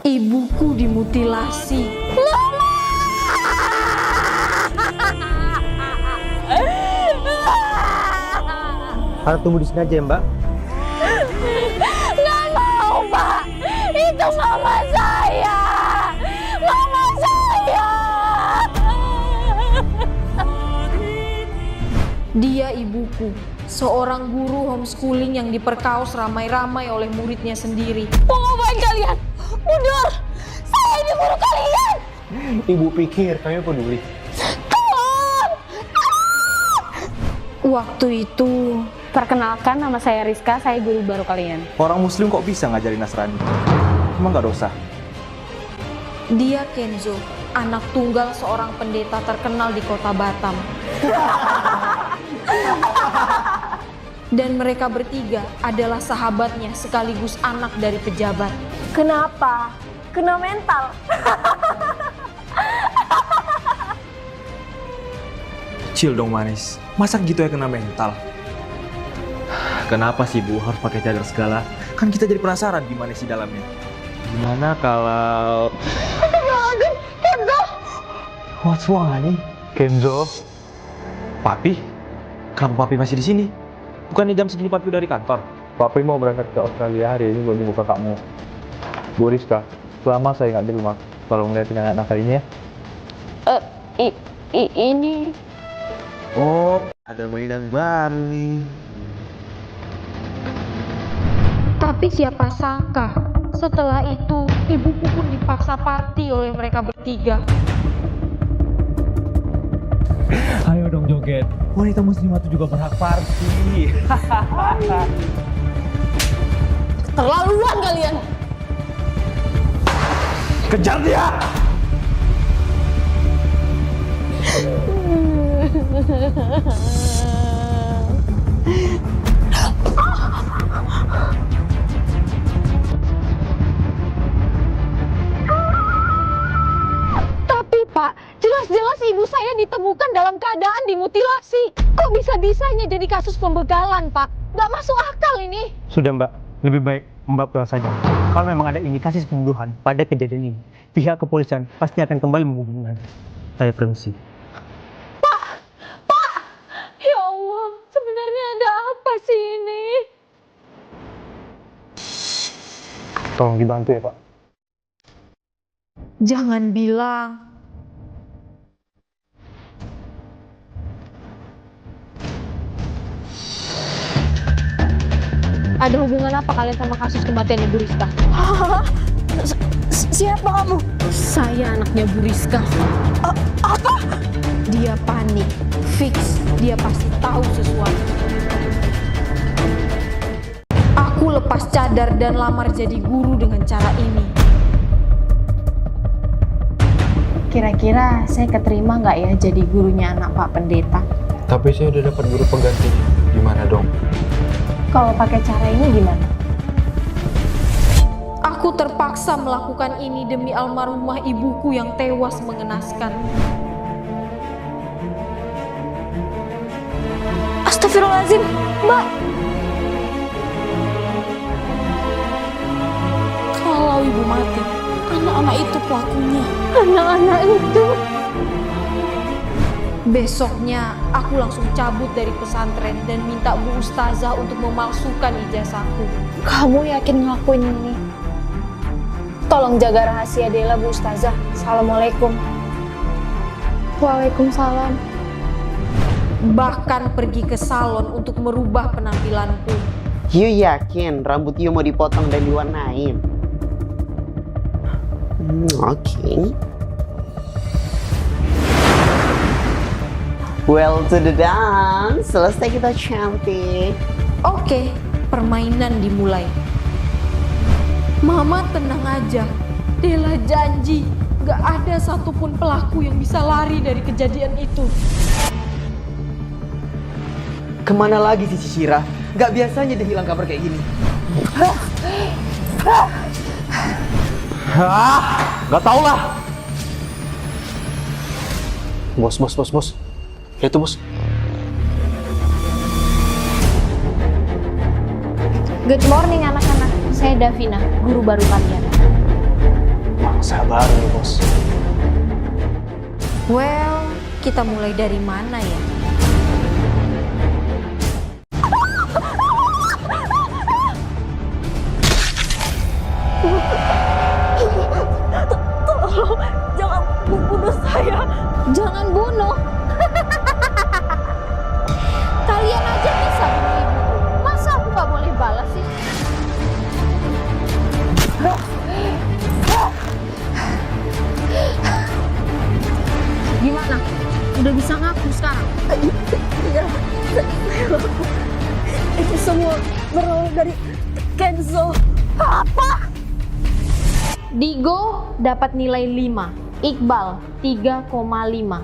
Ibuku dimutilasi. Harap tunggu di sini aja ya, Mbak. Nggak mau, Pak. Itu mama saya. Mama saya. Dia ibuku, seorang guru homeschooling yang diperkaos ramai-ramai oleh muridnya sendiri. Mau ngapain kalian? Mundur! Saya ini guru kalian! Ibu pikir kami peduli. Tolong! Waktu itu, Perkenalkan, nama saya Rizka, saya guru baru kalian. Orang muslim kok bisa ngajarin Nasrani? Emang gak dosa? dia Kenzo, anak tunggal seorang pendeta terkenal di kota Batam. Dan mereka bertiga adalah sahabatnya sekaligus anak dari pejabat. Kenapa? Kena mental. Chill dong manis, masa gitu ya kena mental? Kenapa sih Bu harus pakai cadar segala? Kan kita jadi penasaran gimana sih dalamnya. Gimana kalau... What's wrong, honey? Kenzo? Papi? Kenapa Papi masih di sini? Bukannya jam segini Papi udah dari kantor? Papi mau berangkat ke Australia hari ini buat jemput kakakmu. Bu Rizka, selama saya nggak di rumah, tolong lihatin anak nakal ini ya. Ini... Oh, ada mainan baru nih. Tapi siapa sangka, setelah itu ibuku pun dipaksa party oleh mereka bertiga. Ayo dong joget. Wanita muslimah itu juga berhak party. Terlaluan kalian! Kejar dia! Tapi Pak, jelas-jelas ibu saya ditemukan dalam keadaan dimutilasi. Kok bisa-bisanya jadi kasus pembegalan, Pak? Nggak masuk akal ini. Sudah Mbak, lebih baik Mbak pulang saja. Kalau memang ada indikasi pembunuhan pada kejadian ini, pihak kepolisian pasti akan kembali menghubungkan. Saya permisi. Ya Allah, sebenarnya ada apa sih ini? Tolong dibantu ya Pak. Jangan bilang. Ada hubungan apa kalian sama kasus kematian Ibu Rizka? Siapa kamu? Saya anaknya Bu Rizka. Apa? Dia panik. Fix, dia pasti tahu sesuatu. Aku lepas cadar dan lamar jadi guru dengan cara ini. Kira-kira saya keterima nggak ya jadi gurunya anak Pak Pendeta? Tapi saya udah dapat guru pengganti. Gimana dong? Kalau pakai cara ini gimana? Aku terpaksa melakukan ini demi almarhumah ibuku yang tewas mengenaskan. Astagfirullahaladzim, Mbak. Kalau ibu mati, anak-anak itu pelakunya. Anak-anak itu? Besoknya, aku langsung cabut dari pesantren dan minta Bu Ustazah untuk memalsukan ijazahku. Kamu yakin ngelakuin ini? Tolong jaga rahasia Dela, Bu Ustazah. Assalamualaikum. Waalaikumsalam. Bahkan pergi ke salon untuk merubah penampilanku. You yakin rambut you mau dipotong dan diwarnain? Oke. Well to the dance. Selesai kita cantik. Oke, permainan dimulai. Mama tenang aja. Dela janji gak ada satupun pelaku yang bisa lari dari kejadian itu. Kemana lagi si Cicira? Gak biasanya dia hilang kabar kayak gini. Gak tau lah. Bos. Itu bos. Good morning anak-anak. Saya Davina, guru baru kalian. baru nih, Bos. Well, kita mulai dari mana ya? Jangan bunuh saya. Jangan bunuh. Kalian aja bisa bunuh ibuku. Masa aku gak boleh balas sih? Gimana? Udah bisa ngaku sekarang? Iya, saya ngaku. Itu semua berawal dari Kenzo. Apa? Digo dapat nilai 5, Iqbal 3,5.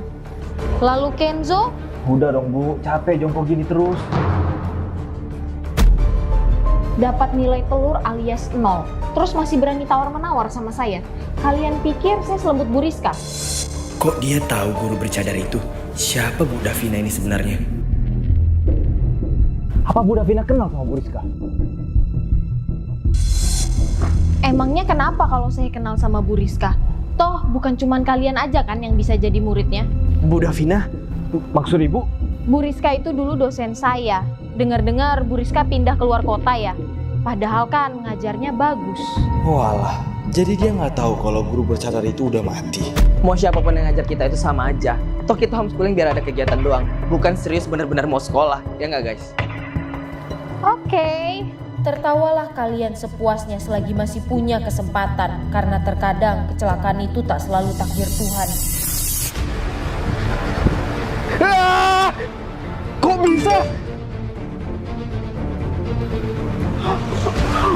Lalu Kenzo Udah dong, Bu. Capek jongkok gini terus. dapat nilai telur alias 0. Terus masih berani tawar-menawar sama saya. Kalian pikir saya selembut Bu Rizka? Kok dia tahu guru bercadar itu? Siapa Bu Davina ini sebenarnya? Apa Bu Davina kenal sama Bu Rizka? Emangnya kenapa kalau saya kenal sama Bu Rizka? Toh bukan cuman kalian aja kan yang bisa jadi muridnya. Bu Davina? Maksud Ibu? Bu Rizka itu dulu dosen saya. Dengar-dengar Bu Rizka pindah keluar kota ya. Padahal kan ngajarnya bagus. Walah, jadi dia nggak tahu kalau guru bercadar itu udah mati. Mau siapapun yang ngajar kita itu sama aja. Toh kita homeschooling biar ada kegiatan doang. Bukan serius benar-benar mau sekolah. Ya nggak guys? Oke, tertawalah kalian sepuasnya selagi masih punya kesempatan. Karena terkadang kecelakaan itu tak selalu takdir Tuhan. Kok bisa?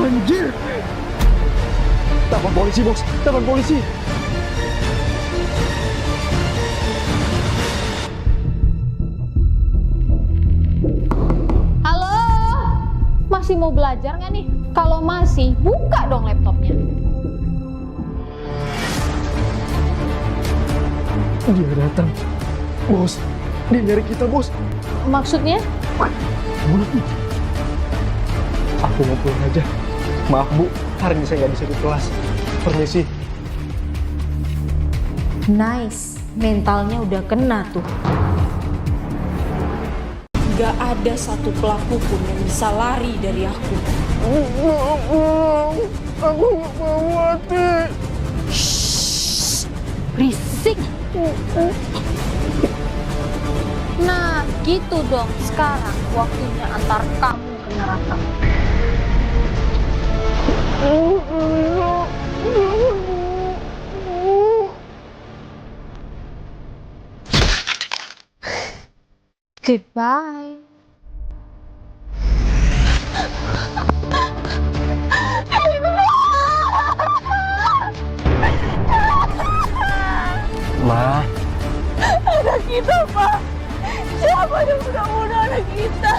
Anjir! Telepon polisi, Bos. Telepon polisi. Halo, masih mau belajar nggak nih? Kalau masih, buka dong laptopnya. Dia datang. Bos, dia nyari kita, Bos. Maksudnya? Bunuh. Aku mau pulang aja. Maaf, Bu. Hari ini saya nggak bisa di kelas. Permisi. Nice, mentalnya udah kena tuh. Gak ada satu pelaku pun yang bisa lari dari aku. Aku nggak mau mati. Shh, berisik. Nah, gitu dong. Sekarang waktunya antar kamu ke neraka. Goodbye. Ma, Anak kita, Pak. Siapa yang udah bunuh anak kita?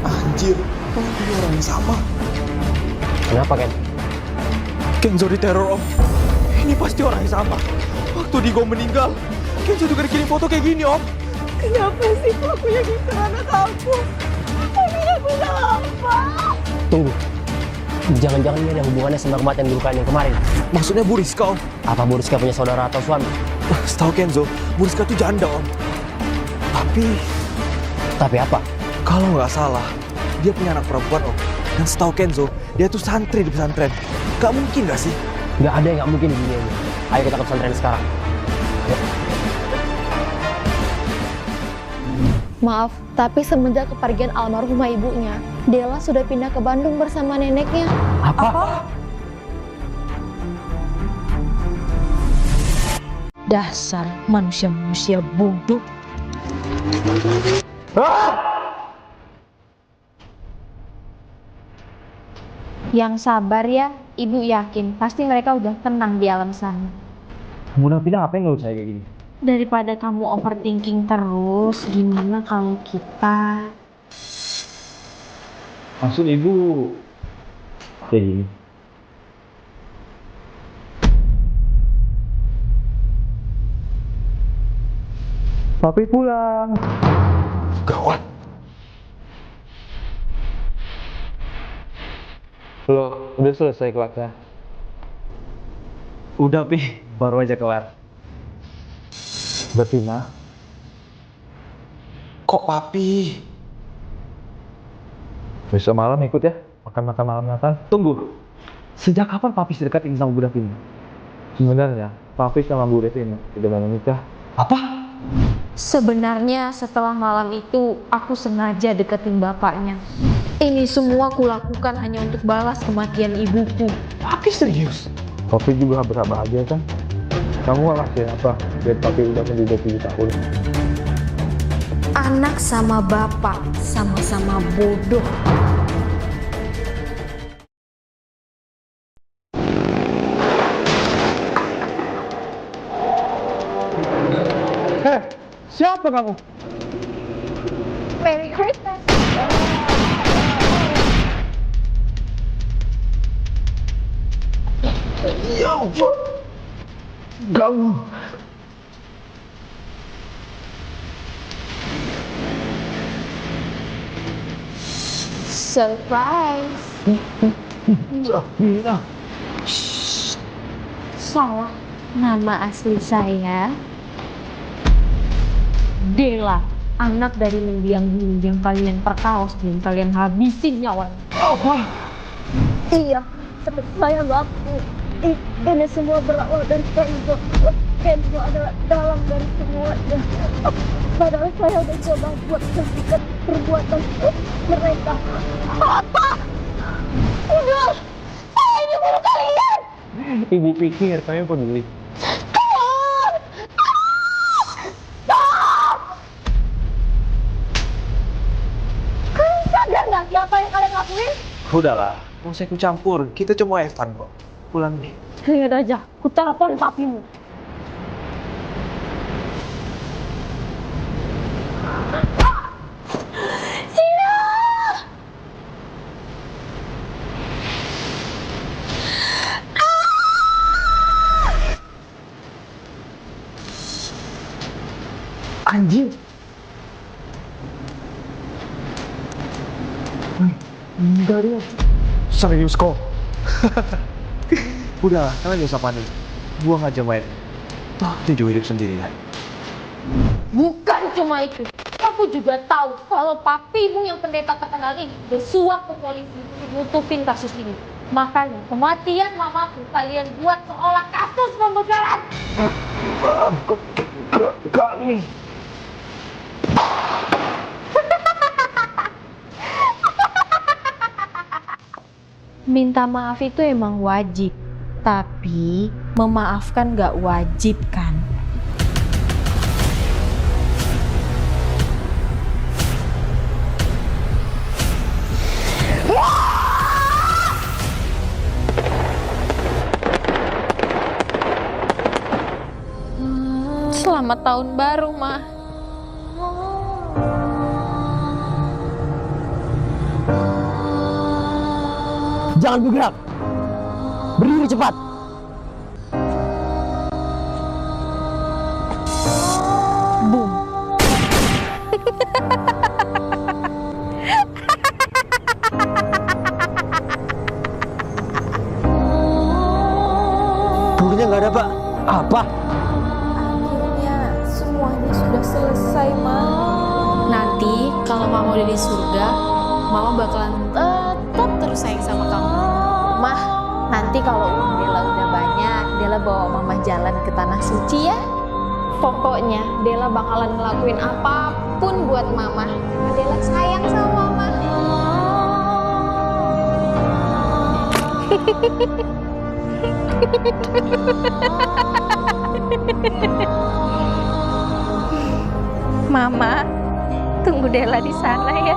Anjir, ini orang yang sama. kenapa, Ken? Kenzo diteror, Om. Ini pasti orang yang sama. Waktu Digo meninggal, Kenzo juga dikirim foto kayak gini, Om. Kenapa sih pelakunya gitu anak aku? Tapi aku udah apa? Tunggu. Jangan-jangan ini ada hubungannya sama kematian guru kalian yang kemarin. Maksudnya Bu Rizka, Om. Apa Bu Rizka punya saudara atau suami? Setahu Kenzo, Bu Rizka tuh janda, Om. Tapi apa? Kalau nggak salah, dia punya anak perempuan, Om. Dan setahu Kenzo, dia tuh santri di pesantren. Gak mungkin nggak sih? Nggak ada yang nggak mungkin di dunia ini. Ayo kita ke pesantren sekarang. Maaf, tapi semenjak kepergian almarhumah ibunya, Della sudah pindah ke Bandung bersama neneknya. Apa? Dasar manusia-manusia bodoh. Yang sabar ya, Ibu yakin pasti mereka udah tenang di alam sana. Bu Davina apa yang ngeluh saya kayak gini? Daripada kamu overthinking terus, gimana kalau kita... Maksud Ibu kayak gini? Papi pulang. Gawat. Lo udah selesai kelasnya? Udah, Pi. Baru aja kelar. Betina? Kok papi? Besok malam ikut ya, makan-makan malam Natal. Tunggu. Sejak kapan papi sedekat ini sama Bu Davin? Sebenarnya, Papi sama Bu Devin sudah mau menikah. Apa? Sebenarnya setelah malam itu aku sengaja deketin bapaknya. Ini semua kulakukan hanya untuk balas kematian ibuku. Papi serius? Papi juga berhak bahagia kan? Kamu ngelakuin apa? Biar Papi udah mendidik 7 tahun. Anak sama bapak sama-sama bodoh. Siapa kamu? Merry Christmas. Kamu. Surprise. Zafira. Salah. Nama asli saya Dela, anak dari mendiang yang kalian perkaos dan kalian habisin nyawanya. Apa? Iya, tapi saya ngaku ini semua berawal dari Kenzo. Kenzo adalah dalang dari semuanya. Padahal saya udah coba buat hentikan perbuatan mereka. Apa? Udah, saya ini bunuh kalian. Ibu pikir kami peduli. Kalian sadar nggak apa yang kalian lakuin? Udahlah. Mau saya ikut campur. Kita cuma Evan kok. Pulang nih. Lihat aja, ku telepon papimu. Anjing. Enggak dia. Serius kok? Udahlah, kalian gak usah panik. Buang aja main. Dia juga hidup sendiri kan. Bukan cuma itu, aku juga tahu kalau papimu yang pendeta terkenal ini bersuap ke polisi untuk nutupin kasus ini. Makanya kematian mamaku kalian buat seolah kasus pembegalan. Kami. Minta maaf itu emang wajib, tapi memaafkan gak wajib kan? Selamat tahun baru, Ma. Jangan bergerak. Berdiri cepat. Boom. Gurunya nggak ada, Pak. Apa? Akhirnya semuanya sudah selesai, Ma. Nanti kalau Mama udah di surga, Mama bakalan tetap terus sayang sama kamu. Mah, nanti kalau uang Dela udah banyak, Dela bawa Mama jalan ke Tanah Suci ya. Pokoknya Dela bakalan ngelakuin apapun buat Mama. Karena Dela sayang sama Mama. Mama, tunggu Dela di sana ya.